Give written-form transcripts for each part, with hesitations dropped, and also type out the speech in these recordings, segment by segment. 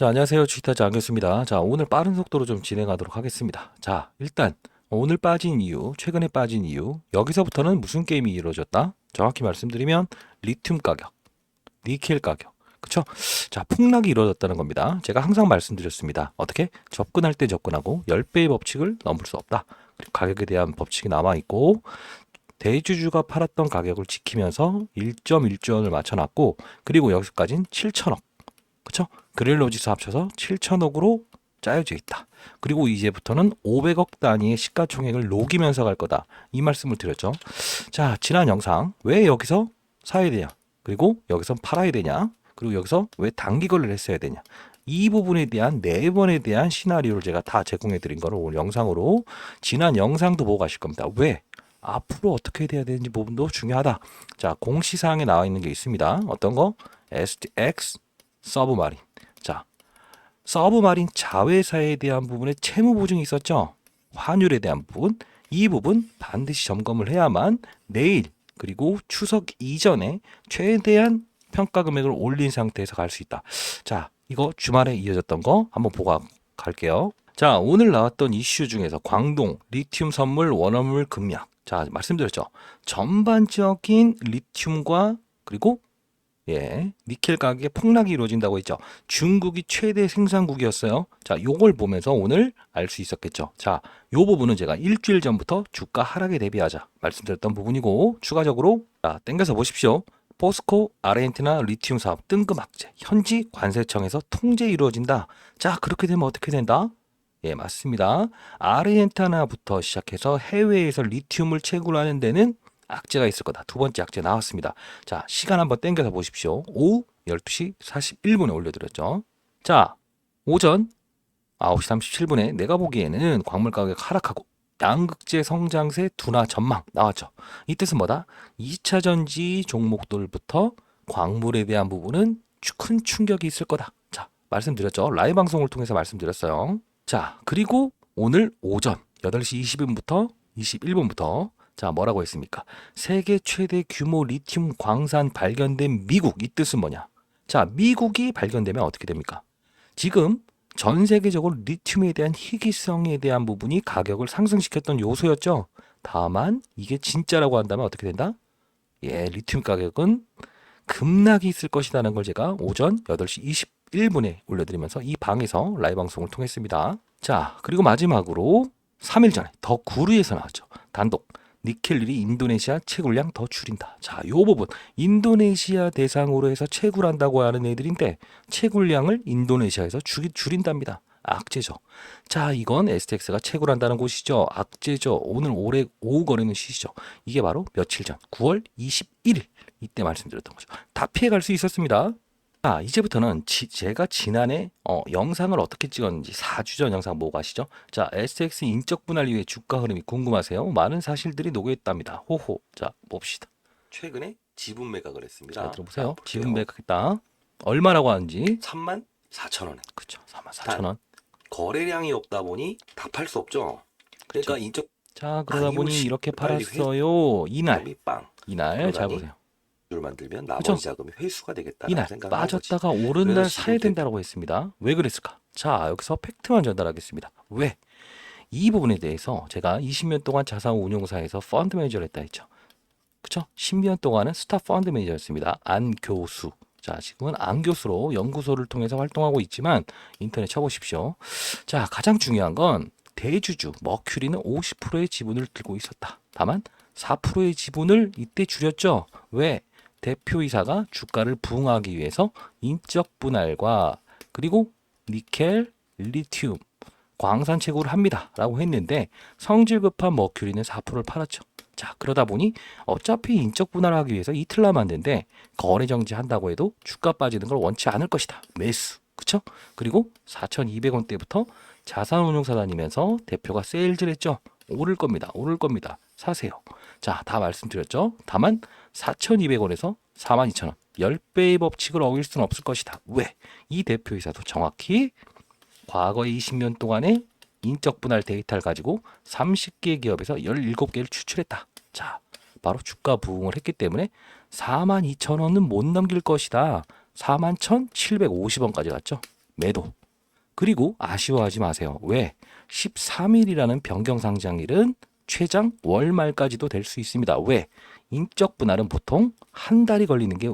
자, 안녕하세요. 주식타자 안교수입니다. 자, 오늘 빠른 속도로 좀 진행하도록 하겠습니다. 자, 일단 오늘 빠진 이유, 최근에 빠진 이유, 여기서부터는 무슨 게임이 이루어졌다? 정확히 말씀드리면 리튬 가격, 니켈 가격, 그쵸? 자, 폭락이 이루어졌다는 겁니다. 제가 항상 말씀드렸습니다. 어떻게? 접근할 때 접근하고 10배의 법칙을 넘을 수 없다. 그리고 가격에 대한 법칙이 남아있고 대주주가 팔았던 가격을 지키면서 1.1조 원을 맞춰놨고, 그리고 여기서까지는 7천억. 그쵸? 그릴로지스 합쳐서 7천억으로 짜여져 있다. 그리고 이제부터는 500억 단위의 시가총액을 녹이면서 갈 거다. 이 말씀을 드렸죠. 자, 지난 영상 왜 여기서 사야 되냐? 그리고 여기서 팔아야 되냐? 그리고 여기서 왜 단기 거래를 했어야 되냐? 이 부분에 대한 4번에 대한 시나리오를 제가 다 제공해 드린 거를 오늘 영상으로 지난 영상도 보고 가실 겁니다. 왜? 앞으로 어떻게 돼야 되는지 부분도 중요하다. 자, 공시사항에 나와 있는 게 있습니다. 어떤 거? STX 서브마린. 자, 서브마린 자회사에 대한 부분에 채무 보증이 있었죠. 환율에 대한 부분, 이 부분 반드시 점검을 해야만 내일 그리고 추석 이전에 최대한 평가 금액을 올린 상태에서 갈 수 있다. 자, 이거 주말에 이어졌던 거 한번 보고 갈게요. 자, 오늘 나왔던 이슈 중에서 광동 리튬 선물 원화물 급락. 자, 말씀드렸죠. 전반적인 리튬과 그리고 니켈 가격의 폭락이 이루어진다고 했죠. 중국이 최대 생산국이었어요. 자, 요걸 보면서 오늘 알 수 있었겠죠. 자, 요 부분은 제가 일주일 전부터 주가 하락에 대비하자 말씀드렸던 부분이고, 추가적으로 자, 땡겨서 보십시오. 포스코 아르헨티나 리튬 사업 뜬금 악재, 현지 관세청에서 통제 이루어진다. 자, 그렇게 되면 어떻게 된다? 예, 맞습니다. 아르헨티나부터 시작해서 해외에서 리튬을 채굴하는 데는 악재가 있을 거다. 두 번째 악재 나왔습니다. 자, 시간 한번 당겨서 보십시오. 오후 12시 41분에 올려드렸죠. 자, 오전 9시 37분에 내가 보기에는 광물 가격 하락하고 양극재 성장세 둔화 전망 나왔죠. 이 뜻은 뭐다? 2차 전지 종목들부터 광물에 대한 부분은 큰 충격이 있을 거다. 자, 말씀드렸죠. 라이브 방송을 통해서 말씀드렸어요. 자, 그리고 오늘 오전 8시 20분부터 21분부터 자, 뭐라고 했습니까? 세계 최대 규모 리튬 광산 발견된 미국. 이 뜻은 뭐냐? 자, 미국이 발견되면 어떻게 됩니까? 지금 전 세계적으로 리튬에 대한 희귀성에 대한 부분이 가격을 상승시켰던 요소였죠. 다만 이게 진짜라고 한다면 어떻게 된다? 예, 리튬 가격은 급락이 있을 것이라는 걸 제가 오전 8시 21분에 올려드리면서 이 방에서 라이브 방송을 통했습니다. 자, 그리고 마지막으로 3일 전에 더 구루에서 나왔죠. 단독. 니켈이 인도네시아 채굴량 더 줄인다. 자, 요 부분 인도네시아 대상으로 해서 채굴한다고 하는 애들인데 채굴량을 인도네시아에서 줄인답니다. 악재죠. 자, 이건 STX가 채굴한다는 곳이죠. 악재죠. 오늘 올해 오후 거래는 시시죠. 이게 바로 며칠 전 9월 21일 이때 말씀드렸던 거죠. 다 피해갈 수 있었습니다. 자, 이제부터는 제가 지난해 영상을 어떻게 찍었는지 4주 전 영상 보고 가시죠. 자, STX 인적 분할 이후의 주가 흐름이 궁금하세요? 많은 사실들이 녹여있답니다. 호호. 자, 봅시다. 최근에 지분 매각을 했습니다. 자, 들어보세요. 지분 매각했다. 얼마라고 하는지 34,000원에. 그쵸. 34,000원. 거래량이 없다 보니 다 팔 수 없죠. 그러니까 인적. 자, 그러다 보니 이렇게 팔았어요. 이날. 잘 보세요. 를 만들면 나머지 자금이 회수가 되겠다라는 생각을 빠졌다가 오른 날 사야 된다고 했습니다. 왜 그랬을까? 자, 여기서 팩트만 전달하겠습니다. 왜? 이 부분에 대해서 제가 20년 동안 자산 운용사에서 펀드 매니저를 했다 했죠. 그쵸? 10년 동안은 스타 펀드 매니저였습니다. 안 교수. 자, 지금은 안 교수로 연구소를 통해서 활동하고 있지만 인터넷 쳐보십시오. 자, 가장 중요한 건 대주주 머큐리는 50%의 지분을 들고 있었다. 다만 4%의 지분을 이때 줄였죠. 왜? 대표이사가 주가를 부응하기 위해서 인적 분할과 그리고 니켈, 리튬, 광산 채굴을 합니다. 라고 했는데 성질 급한 머큐리는 4%를 팔았죠. 자, 그러다 보니 어차피 인적 분할하기 위해서 이틀 남았는데 거래 정지한다고 해도 주가 빠지는 걸 원치 않을 것이다. 매수. 그쵸? 그리고 4,200원대부터 자산운용사 다니면서 대표가 세일즈를 했죠. 오를 겁니다. 오를 겁니다. 사세요. 자, 다 말씀드렸죠. 다만 4,200원에서 42,000원 10배의 법칙을 어길 수는 없을 것이다. 왜? 이 대표이사도 정확히 과거의 20년 동안의 인적 분할 데이터를 가지고 30개 기업에서 17개를 추출했다. 자, 바로 주가 부응을 했기 때문에 42,000원은 못 넘길 것이다. 41,750원까지 갔죠. 매도. 그리고 아쉬워하지 마세요. 왜? 13일이라는 변경상장일은 최장 월말까지도 될 수 있습니다. 왜? 인적 분할은 보통 한 달이 걸리는 게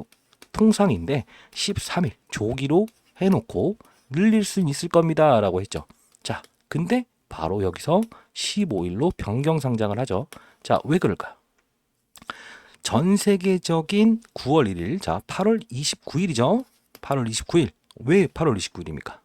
통상인데 13일 조기로 해놓고 늘릴 수 있을 겁니다. 라고 했죠. 자, 근데 바로 여기서 15일로 변경상장을 하죠. 자, 왜 그럴까요? 전 세계적인 9월 1일, 자, 8월 29일이죠. 8월 29일. 왜 8월 29일입니까?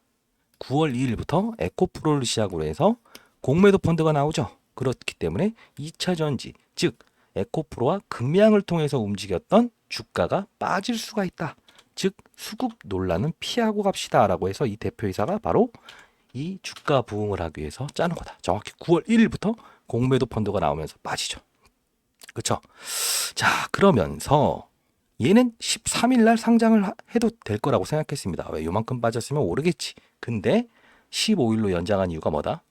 9월 2일부터 에코프로를 시작으로 해서 공매도 펀드가 나오죠. 그렇기 때문에 2차 전지, 즉 에코프로와 금양을 통해서 움직였던 주가가 빠질 수가 있다. 즉 수급 논란은 피하고 갑시다라고 해서 이 대표이사가 바로 이 주가 부응을 하기 위해서 짜는 거다. 정확히 9월 1일부터 공매도 펀드가 나오면서 빠지죠. 그렇죠? 자, 그러면서 얘는 13일 날 상장을 해도 될 거라고 생각했습니다. 왜? 요만큼 빠졌으면 오르겠지. 근데 15일로 연장한 이유가 뭐다?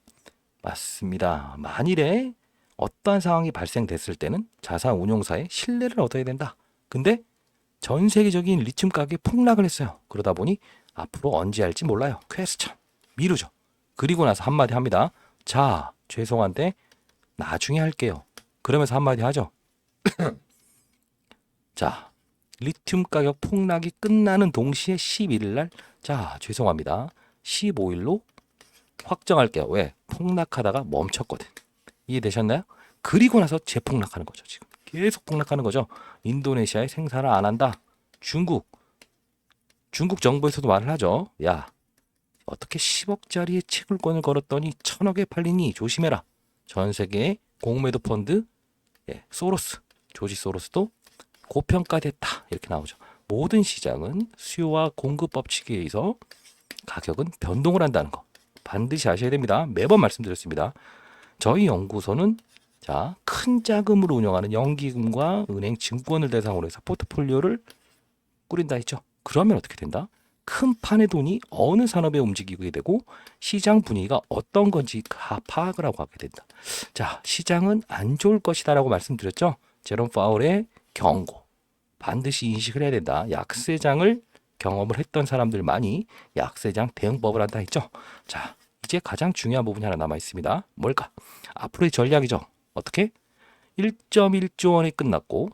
맞습니다. 만일에 어떠한 상황이 발생됐을 때는 자산 운용사의 신뢰를 얻어야 된다. 근데 전 세계적인 리튬 가격이 폭락을 했어요. 그러다 보니 앞으로 언제 할지 몰라요. 퀘스천. 미루죠. 그리고 나서 한마디 합니다. 자, 죄송한데 나중에 할게요. 그러면서 한마디 하죠. 자, 리튬 가격 폭락이 끝나는 동시에 11일 날, 자, 죄송합니다. 15일로 확정할게요. 왜? 폭락하다가 멈췄거든. 이해되셨나요? 그리고 나서 재폭락하는 거죠. 지금 계속 폭락하는 거죠. 인도네시아에 생산을 안 한다. 중국 정부에서도 말을 하죠. 야, 어떻게 10억짜리의 채굴권을 걸었더니 1000억에 팔리니 조심해라. 전 세계의 공매도 펀드, 소로스, 조지 소로스도 고평가됐다. 이렇게 나오죠. 모든 시장은 수요와 공급 법칙에 의해서 가격은 변동을 한다는 거 반드시 아셔야 됩니다. 매번 말씀드렸습니다. 저희 연구소는 자, 큰 자금으로 운영하는 연기금과 은행, 증권을 대상으로 해서 포트폴리오를 꾸린다 했죠. 그러면 어떻게 된다? 큰 판의 돈이 어느 산업에 움직이게 되고 시장 분위기가 어떤 건지 파악을 하고 하게 된다. 자, 시장은 안 좋을 것이다라고 말씀드렸죠. 제롬 파월의 경고. 반드시 인식을 해야 된다. 약세장을 경험을 했던 사람들만이 약세장 대응법을 한다 했죠. 자, 이제 가장 중요한 부분이 하나 남아 있습니다. 뭘까? 앞으로의 전략이죠. 어떻게? 1.1조 원이 끝났고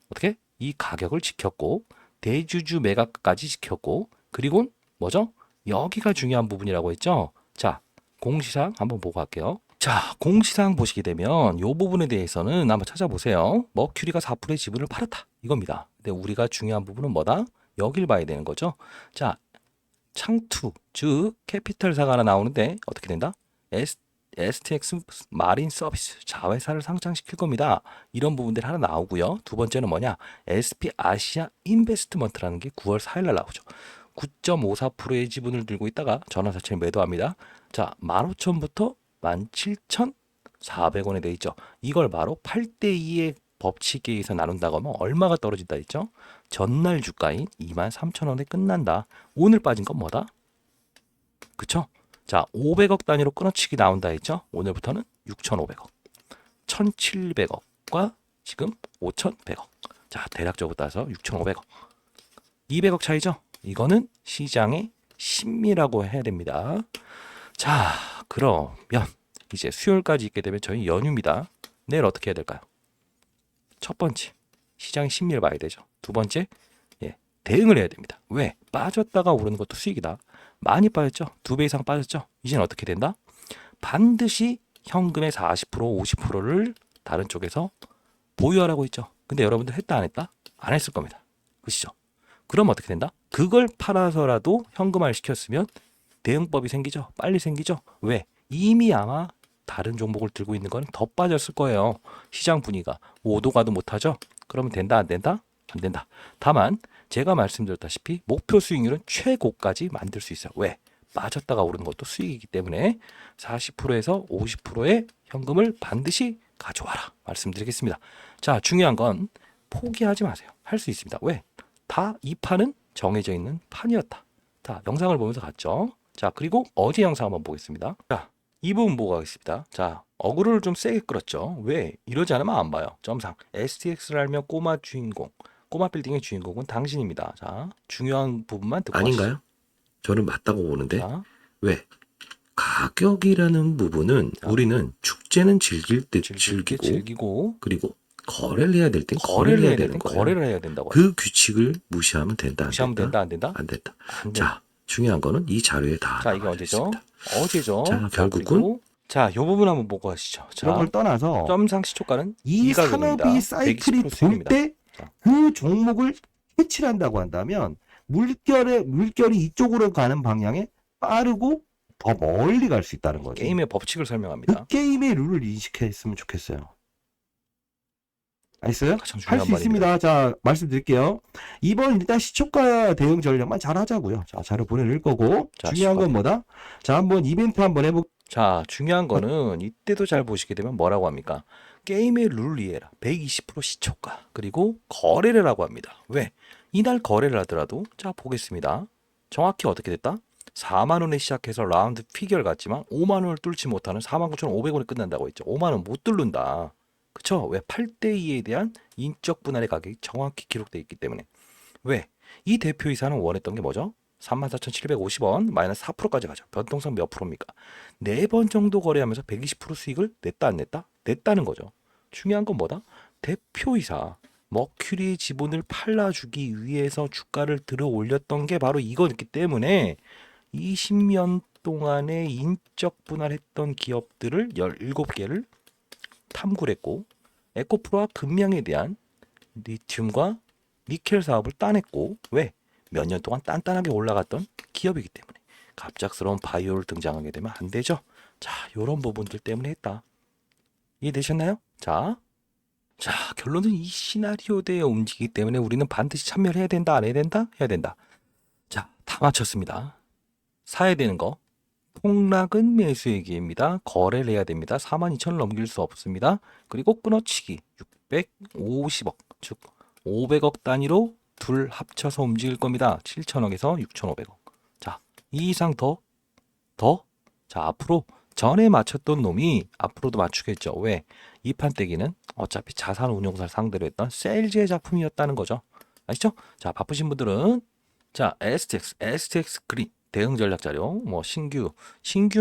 어떻게? 이 가격을 지켰고 대주주 매각까지 지켰고 그리고 뭐죠? 여기가 중요한 부분이라고 했죠. 자, 공시상 한번 보고 갈게요. 자, 공시상 보시게 되면 이 부분에 대해서는 한번 찾아보세요. 머큐리가 4%의 지분을 팔았다. 이겁니다. 근데 우리가 중요한 부분은 뭐다? 여길 봐야 되는 거죠. 자, 창투, 즉 캐피털사가 하나 나오는데 어떻게 된다? STX 마린 서비스 자회사를 상장시킬 겁니다. 이런 부분들이 하나 나오고요. 두 번째는 뭐냐? SP 아시아 인베스트먼트라는 게 9월 4일 날 나오죠. 9.54%의 지분을 들고 있다가 전환사채를 매도합니다. 자, 15,000부터 17,400원에 돼 있죠. 이걸 바로 8대2의 법칙에 의해서 나눈다고 하면 얼마가 떨어진다 했죠? 전날 주가인 23,000원에 끝난다. 오늘 빠진 건 뭐다? 그쵸? 자, 500억 단위로 끊어치기 나온다 했죠? 오늘부터는 6,500억, 1,700억과 지금 5,100억. 자, 대략적으로 따서 6,500억. 200억 차이죠? 이거는 시장의 심리라고 해야 됩니다. 자, 그러면 이제 수요일까지 있게 되면 저희 연휴입니다. 내일 어떻게 해야 될까요? 첫 번째, 시장의 심리를 봐야 되죠. 두 번째, 대응을 해야 됩니다. 왜? 빠졌다가 오르는 것도 수익이다. 많이 빠졌죠? 2배 이상 빠졌죠? 이제는 어떻게 된다? 반드시 현금의 40%, 50%를 다른 쪽에서 보유하라고 했죠. 근데 여러분들 했다 안 했다? 안 했을 겁니다. 그시죠? 그럼 어떻게 된다? 그걸 팔아서라도 현금화를 시켰으면 대응법이 생기죠. 빨리 생기죠. 왜? 이미 아마 다른 종목을 들고 있는 건 더 빠졌을 거예요. 시장 분위기가 5도 가도 못하죠. 그러면 된다 안 된다? 안 된다. 다만 제가 말씀드렸다시피 목표 수익률은 최고까지 만들 수 있어요. 왜? 빠졌다가 오르는 것도 수익이기 때문에 40%에서 50%의 현금을 반드시 가져와라 말씀드리겠습니다. 자, 중요한 건 포기하지 마세요. 할 수 있습니다. 왜? 다 이 판은 정해져 있는 판이었다. 자, 영상을 보면서 갔죠. 자, 그리고 어제 영상 한번 보겠습니다. 자, 이 부분 보고 가겠습니다. 자, 어그로를 좀 세게 끌었죠. 왜? 이러지 않으면 안 봐요. 점상. STX를 알면 꼬마 주인공, 꼬마 빌딩의 주인공은 당신입니다. 자, 중요한 부분만 듣고 가시죠. 아닌가요? 저는 맞다고 보는데 자, 왜? 가격이라는 부분은 자, 우리는 축제는 즐길 때 즐길 때 즐기고 즐기고 그리고 거래를 해야 될 땐 거래를 거래를 해야 해야 될 되는 땐 거예요. 거래를 해야 된다고 하죠. 그 규칙을 무시하면 된다 안 무시하면 된다? 된다, 안 된다? 안 된다. 안 된다. 자, 중요한 거는 이 자료에 다 자, 이게 나와 언제죠? 있습니다. 어제죠. 자, 자, 결국은 그리고 자, 요 부분 한번 보고 가시죠. 이런 걸 자, 떠나서 점상 시초가는 이 이 가격입니다. 산업이 사이클이 120% 돌 수익입니다. 때 자. 그 종목을 캐치를 한다고 한다면 물결이 이쪽으로 가는 방향에 빠르고 더 멀리 갈 수 있다는 거지. 게임의 법칙을 그 설명합니다. 게임의 룰을 인식했으면 좋겠어요. 알겠어요? 가장 할 중요한 수 말입니다. 있습니다. 자, 말씀드릴게요. 이번 일단 시초가 대응 전략만 잘 하자고요. 자, 자료 보내드릴 거고. 자, 중요한 건 뭐다? 자, 한번 이벤트 한번 해볼게요. 자, 중요한 거는 이때도 잘 보시게 되면 뭐라고 합니까? 게임의 룰 이해라. 120% 시초가. 그리고 거래를 하고 합니다. 왜? 이날 거래를 하더라도 자, 보겠습니다. 정확히 어떻게 됐다? 4만 원에 시작해서 라운드 피겨를 갔지만 5만 원을 뚫지 못하는 49,500원에 끝난다고 했죠. 5만 원 못 뚫는다. 그쵸? 왜? 8대2에 대한 인적 분할의 가격이 정확히 기록되어 있기 때문에. 왜? 이 대표이사는 원했던 게 뭐죠? 34,750원 마이너스 4%까지 가죠. 변동성 몇 프로입니까? 4번 정도 거래하면서 120% 수익을 냈다 안 냈다? 냈다는 거죠. 중요한 건 뭐다? 대표이사 머큐리의 지분을 팔아주기 위해서 주가를 들어 올렸던 게 바로 이거였기 때문에 20년 동안에 인적 분할했던 기업들을 17개를 탐구를 했고 에코프로와 금량에 대한 리튬과 니켈 사업을 따냈고 왜? 몇 년 동안 단단하게 올라갔던 기업이기 때문에 갑작스러운 바이오를 등장하게 되면 안 되죠. 자, 요런 부분들 때문에 했다. 이해되셨나요? 자, 결론은 이 시나리오대에 움직이기 때문에 우리는 반드시 참여를 해야 된다, 안 해야 된다? 해야 된다. 자, 다 맞췄습니다. 사야 되는 거. 폭락은 매수의 기회입니다. 거래를 해야 됩니다. 42,000을 넘길 수 없습니다. 그리고 끊어치기 650억, 즉 500억 단위로 둘 합쳐서 움직일 겁니다. 7천억에서 6,500억. 자, 이 이상 자, 앞으로 전에 맞췄던 놈이 앞으로도 맞추겠죠. 왜? 이 판때기는 어차피 자산운용사를 상대로 했던 세일즈의 작품이었다는 거죠. 아시죠? 자, 바쁘신 분들은 자, STX 그린 대응 전략 자료, 뭐 신규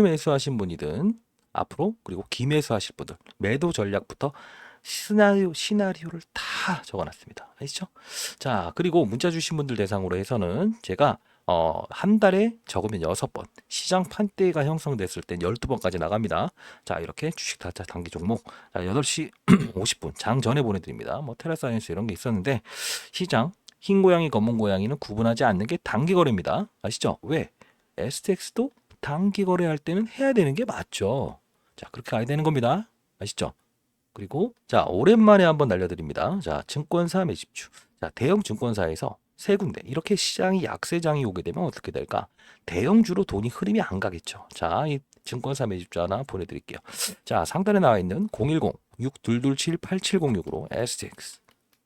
매수하신 분이든 앞으로 그리고 기매수하실 분들 매도 전략부터 시나리오를 다 적어놨습니다. 아시죠? 자, 그리고 문자 주신 분들 대상으로 해서는 제가 한 달에 적으면 6번, 시장 판대가 형성됐을 땐 12번까지 나갑니다. 자, 이렇게 주식 타짜 단기 종목, 자, 8시 50분 장 전에 보내드립니다. 뭐 테라사이언스 이런 게 있었는데 시장 흰 고양이, 검은 고양이는 구분하지 않는 게 단기 거래입니다. 아시죠? 왜? STX도 단기 거래할 때는 해야 되는 게 맞죠. 자, 그렇게 가야 되는 겁니다. 아시죠? 그리고 자, 오랜만에 한번 날려드립니다. 자, 증권사 매집주. 자, 대형 증권사에서 세 군데 이렇게 시장이 약세장이 오게 되면 어떻게 될까? 대형주로 돈이 흐름이 안 가겠죠. 자, 이 증권사 매집주 하나 보내드릴게요. 자, 상단에 나와 있는 010-6227-8706으로 STX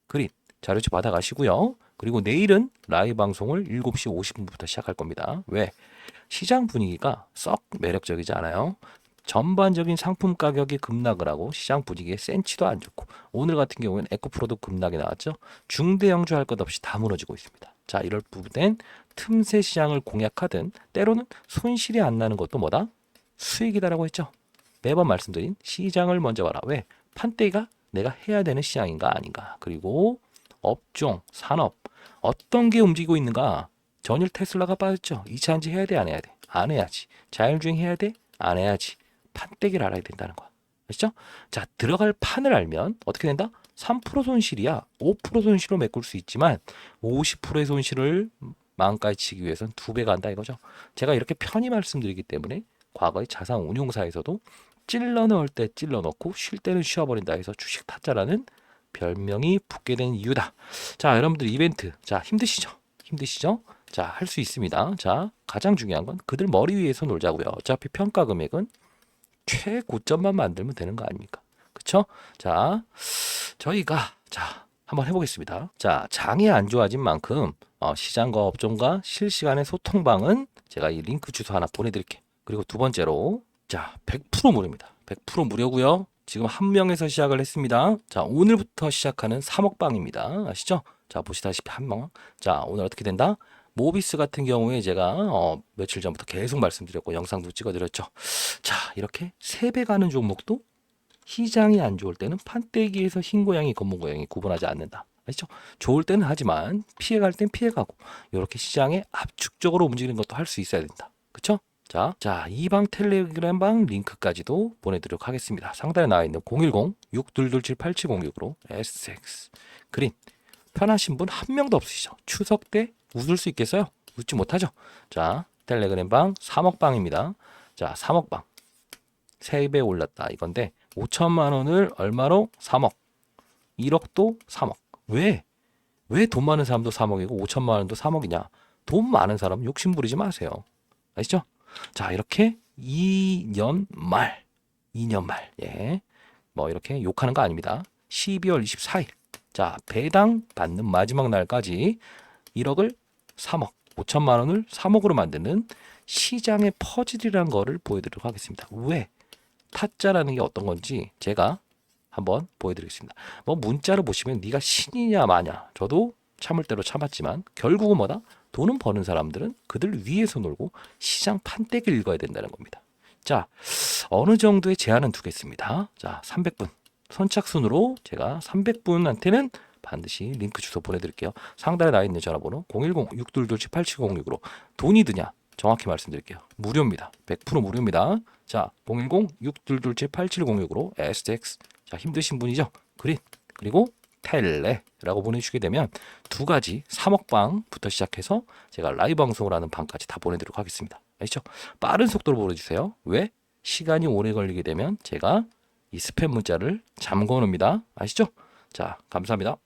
그린 자료집 받아가시고요. 그리고 내일은 라이브 방송을 7시 50분부터 시작할 겁니다. 왜? 시장 분위기가 썩 매력적이지 않아요. 전반적인 상품 가격이 급락을 하고 시장 분위기에 센치도 안 좋고 오늘 같은 경우에는 에코프로도 급락이 나왔죠. 중대형주 할 것 없이 다 무너지고 있습니다. 자, 이럴 부분엔 틈새 시장을 공략하든 때로는 손실이 안 나는 것도 뭐다? 수익이다라고 했죠. 매번 말씀드린 시장을 먼저 봐라. 왜? 판때기가 내가 해야 되는 시장인가 아닌가. 그리고 업종, 산업 어떤 게 움직이고 있는가. 전일 테슬라가 빠졌죠. 2차 한지 해야 돼 안 해야 돼? 안 해야지. 자율주행 해야 돼? 안 해야지. 판때기를 알아야 된다는 거야. 아시죠? 자, 들어갈 판을 알면 어떻게 된다? 3% 손실이야. 5% 손실로 메꿀 수 있지만 50%의 손실을 마음까지 치기 위해서는 2배가 한다 이거죠. 제가 이렇게 편히 말씀드리기 때문에 과거의 자산 운용사에서도 찔러 넣을 때 찔러 넣고 쉴 때는 쉬어버린다 해서 주식 타짜라는 별명이 붙게 된 이유다. 자, 여러분들 이벤트. 자, 힘드시죠? 자, 할 수 있습니다. 자, 가장 중요한 건 그들 머리 위에서 놀자고요. 어차피 평가 금액은 최고점만 만들면 되는 거 아닙니까? 그쵸? 자, 저희가 한번 해보겠습니다. 자, 장이 안 좋아진 만큼 시장과 업종과 실시간의 소통방은 제가 이 링크 주소 하나 보내드릴게요. 그리고 두 번째로 자, 100% 무료입니다. 100% 무료고요. 지금 한 명에서 시작을 했습니다. 자, 오늘부터 시작하는 3억방입니다. 아시죠? 자, 보시다시피 한 명. 자, 오늘 어떻게 된다? 모비스 같은 경우에 제가 며칠 전부터 계속 말씀드렸고 영상도 찍어드렸죠. 자, 이렇게 3배 가는 종목도 시장이 안 좋을 때는 판때기에서 흰 고양이 검은 고양이 구분하지 않는다. 아시죠? 좋을 때는 하지만 피해갈 땐 피해가고 이렇게 시장에 압축적으로 움직이는 것도 할 수 있어야 된다. 그쵸? 자, 이방 텔레그램방 링크까지도 보내드리도록 하겠습니다. 상단에 나와 있는 010-6227-8706으로 SX 그린 편하신 분 한 명도 없으시죠? 추석 때 웃을 수 있겠어요? 웃지 못하죠? 자, 텔레그램방 3억방입니다. 자, 3억방 3배 올랐다 이건데 5천만 원을 얼마로? 3억 1억도 3억 왜 돈 많은 사람도 3억이고 5천만 원도 3억이냐? 돈 많은 사람은 욕심 부리지 마세요. 아시죠? 자, 이렇게 2년 말, 예. 뭐 이렇게 욕하는 거 아닙니다. 12월 24일. 자, 배당 받는 마지막 날까지 1억을 3억, 5천만 원을 3억으로 만드는 시장의 퍼즐이라는 거를 보여드리도록 하겠습니다. 왜? 타짜라는 게 어떤 건지 제가 한번 보여드리겠습니다. 뭐 문자로 보시면 네가 신이냐 마냐. 저도 참을 대로 참았지만 결국은 뭐다? 돈은 버는 사람들은 그들 위에서 놀고 시장 판때기를 읽어야 된다는 겁니다. 자, 어느 정도의 제한은 두겠습니다. 자, 300분. 선착순으로 제가 300분한테는 반드시 링크 주소 보내드릴게요. 상단에 나와 있는 전화번호 010-6227-8706으로 돈이 드냐? 정확히 말씀드릴게요. 무료입니다. 100% 무료입니다. 자, 010-6227-8706으로 SX. 자, 힘드신 분이죠? 그린. 그리고 텔레라고 보내주시게 되면 2가지 3억방부터 시작해서 제가 라이브 방송을 하는 방까지 다 보내드리도록 하겠습니다. 아시죠? 빠른 속도로 보내주세요. 왜? 시간이 오래 걸리게 되면 제가 이 스팸 문자를 잠궈 놓습니다. 아시죠? 자, 감사합니다.